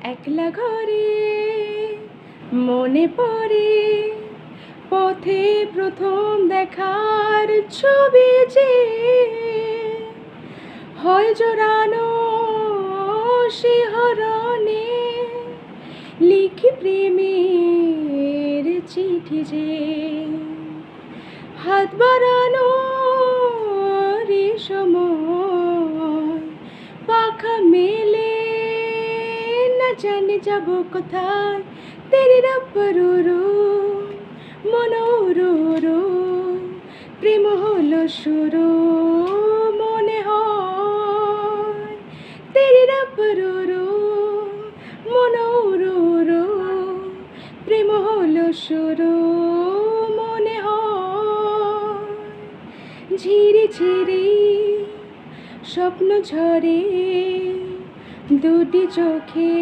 একলা ঘরে মনে পড়ে পথে প্রথম দেখার ছবি যে হয় জড়ানো শিহরণে লিখি প্রেমের চিঠি যে হাত বাড়ানো রে সময় পাখা মেলে না জানি যাব কোথায় তেরি রব্বরুরু মনোরুরু প্রেম হলো শুরু মনে হয় তেরি রব্বরুরু মনোরুরু প্রেম হলো শুরু মনে হয় ঝিরি ঝিরি স্বপ্ন ঝরে দুটি চোখে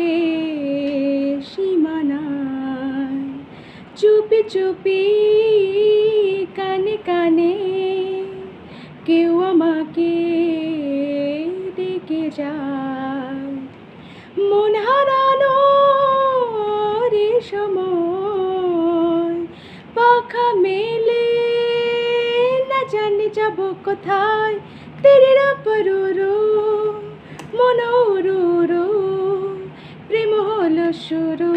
সীমানায় চুপি চুপি কানে কানে কেউ আমাকে ডেকে যায় মন হারানো রে সময় পাখা মেলে না জানি যাব কোথায় তেরি রব্বরুরু মনোরুরু প্রেম হলো শুরু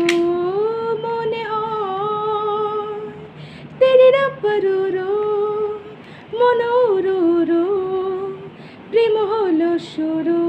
মনে হয় তেরি রব্বরুরু মনোরুরু প্রেম হলো শুরু